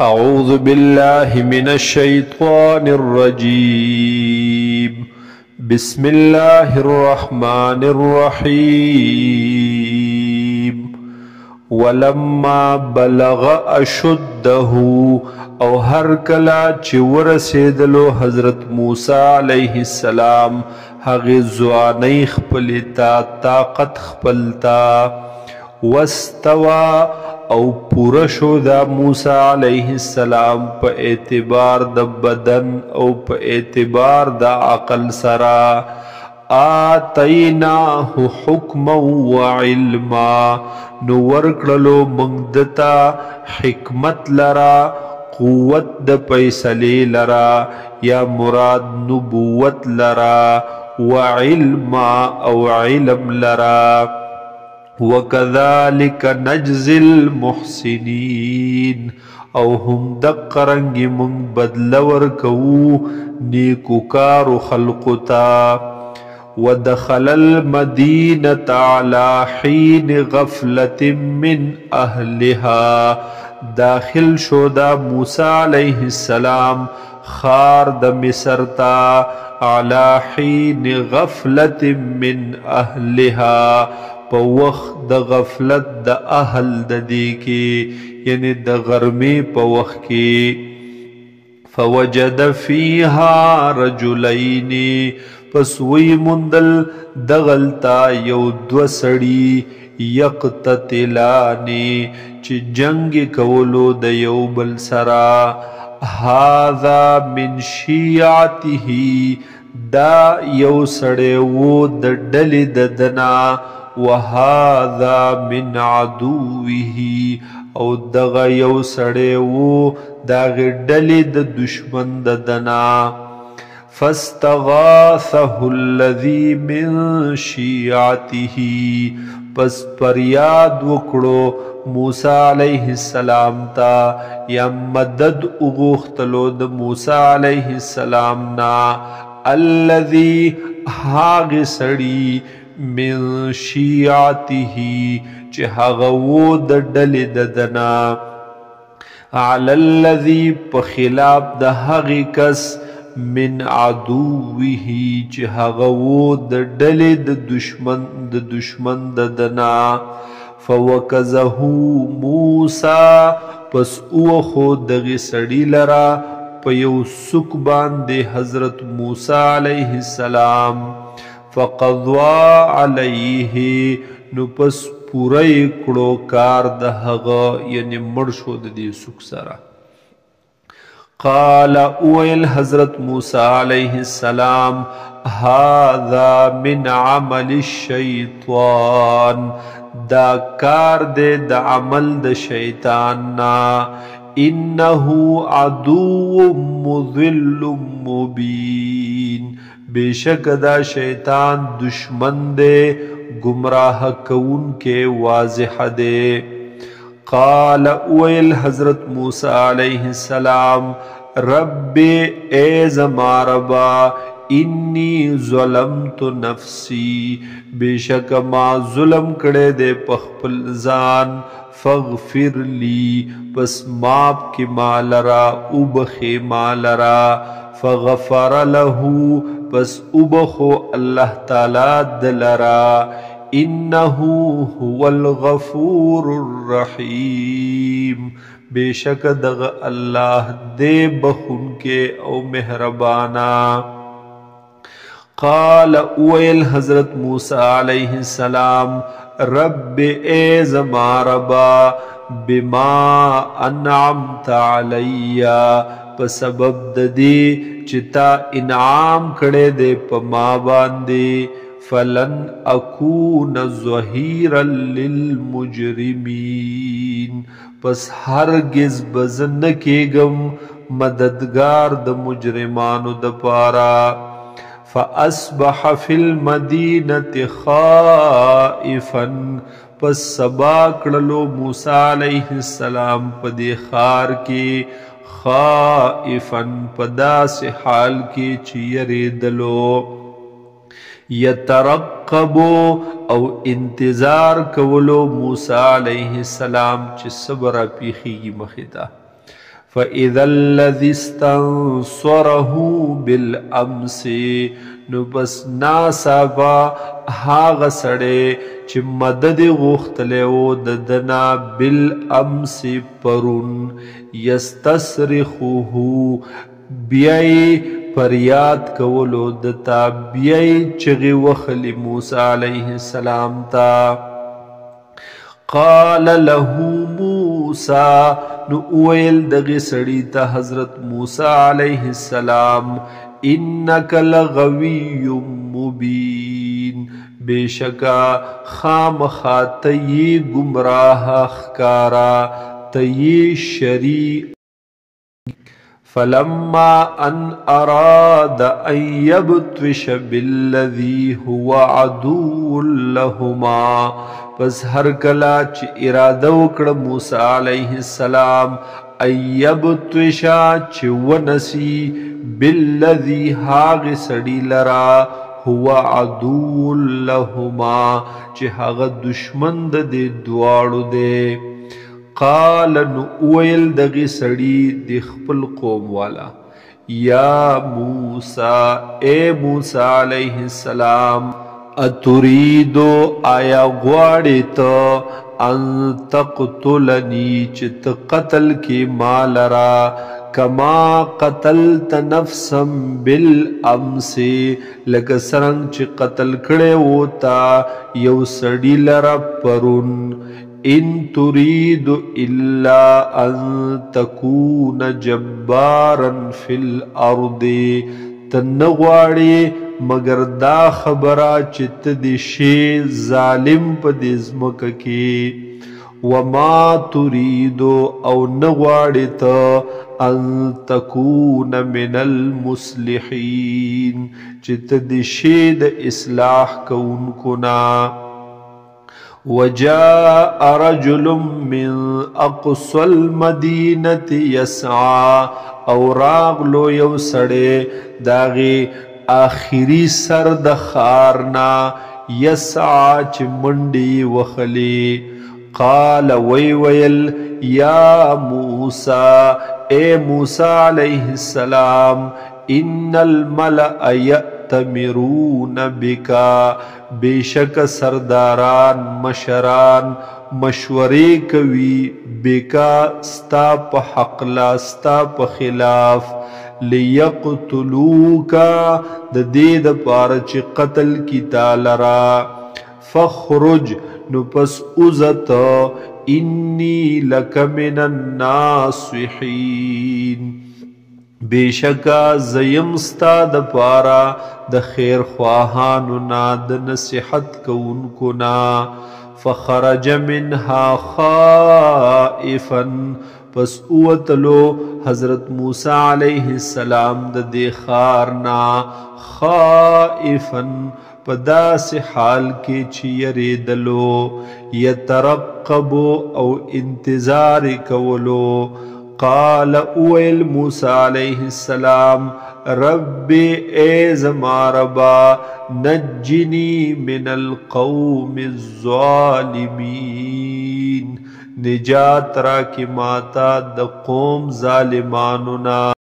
أعوذ بالله من الشيطان الرجيم. بسم الله الرحمن الرحيم. ولما بلغ أشده او هر کلا چې ورسېدلو حضرت موسی علیه السلام هغه ځوانۍ خپلتا طاقت خپلتا واستوى او پورا شو دا موسی علیہ السلام په اعتبار د بدن او په اعتبار د عقل سرا آتیناه حکما وعلما نو ورکړلو موږ دتا حکمت لرا قوت د فیصلې لرا یا مراد نبوت لرا وعلما او علم لرا وَكَذَلِكَ نَجْزِي الْمُحْسِنِينَ او هم دقرنگی من بدلور کو نیکوکار خلقتا ودخل المدینة على حین غفلت من اهلها داخل شو دا موسی علیہ السلام خار د مصر تا على حین غفلت من اهلها په وخت د غفلت د اهل د دی کې یعنی د غرمې په وخت کې فوجد فيها رجلين پس وی مندل دغلتا یو دو سړي یقتتلانی چې جنگ کولو د یو بل سرا هذا من شیعته دا یو سړی وو د ډلې د دنا وهذا من عدوه او دغه یو سړی وو دغه ډلې د دشمن د دنا فاستغاثه الذي من شيعته پس پریاد وکړو موسی علیہ السلام تا یا مدد وغوښتلو د موسی علیہ السلام نا الذي هاغ سړی من شیعته چې هغه وو د ډلې د دنا علی الذی په خلاف د هغه کس من عدوه چې هغه وو د ډلې د دشمن د دنا فوکزه موسی پس او خو دغه سړی لرا په یو سک باندې حضرت موسی علیہ السلام فقضوا علیه نو پس پورا کړو کار د هغه یعنی مړ شو د دې سوک سره قال اویل حضرت موسی علیہ السلام هذا من عمل الشیطان دا کار دے د عمل د شیطان نا انه عدو مضل مبین بیشک دا شیطان دشمن دے گمراہ کون کے واضح دے قال اویل حضرت موسی علیہ السلام رب اے زماربا انی ظلمت نفسی بیشک ما ظلم کڑے دے پخپل زان فاغفر لی پس ماپ کی مالرا اوبخی مالرا فغفر له پس اوبخو اللہ تعالی دلرا انه هو الغفور الرحیم بیشک دغ اللہ دے بخون کے او مہربانا قال اویل حضرت موسی علیہ السلام رب اے زماربا بما انعمت علیہ پسبب ددی چتا انعام کڑے دے پما باندے فلن اکون ظہیرا للمجرمین پس ہرگز بزن کېږم مددگار د مجرمانو د پارا فاصبح فی المدینة خائفا پس سبا کړلو موسی علیہ السلام په دې خار کې خائفا په داسې حال کې چې یریدلو یترقبو او انتظار کولو موسی علیہ السلام چې صبر پیخیږي مخې ته فَإِذَا الَّذِي اسْتَنصَرَهُ بِالْأَمْسِ نو بس ناڅاپه هغه سړی چې مدد غوښتلی و د دنا بالامس پرون یستصرخه بیا یې فریاد کولو دتا بیا یې چغې وهلې موسی علیه السلام ته قال له موسی نو ویل دغه سړي ته حضرت موسی علیه السلام انک لغوی مبین بیشکا خامخا تی گمراہ خکارا تی شری فلما ان اراد ان یبطش بالذی هو عدو لهما پس هر کلا چې اراده وکړه موسی علیه السلام ایبطشا چې ونسی بالذی هاغ سړي لرا هو عدو لهما چې هغه دشمن د دې دواړو دی قال نو ویل دغه سړي د خپل قوم والا یا موسی اے موسی علیه السلام اتریدو آیا غواړې ته ان تقتلنی چې ته قتل کې ما لرا کما قتلت نفسا بالامس لکه څرنګه چې قتل کړی و تا یو سړي لره پرون ان تريد الا ان تكون جبارا في الارض تنغواړي مگر دا خبره چې ته د شی ظالم په دې ځمکه کې وما تريد او نغواړي ته ان تكون من المصلحين چې ته د شی د اصلاح کوونکو نه وجاء رجل من اقصى المدينه يسعى او راغلو یو سړی داغي آخری سر د خارنا یسعى چې منډي وخلی قال ویل یا موسی اے موسی علیہ السلام ان الملأ یأتمرون بکا بیشک سرداران مشران مشورې کوي بکا ستا په حق لا ستا په خلاف لیقتلوکا د دې د پاره چې قتل کی تعالی را فخرج نو پس اوزت انی لک من الناصحین بیشکا زیم ستا د پاره د خیر خواهانو نا د نصیحت کوونکو نا فخرج منها خائفا پس اوتلو حضرت موسی علیہ السلام د دې خارنا خائفا پداس حال کې چې یریدلو یترقب او انتظار کولو قال اویل موسی علیہ السلام رب اے زما ربا نجنی من القوم الظالمین نجات را کی ماتا د قوم ظالمانو نا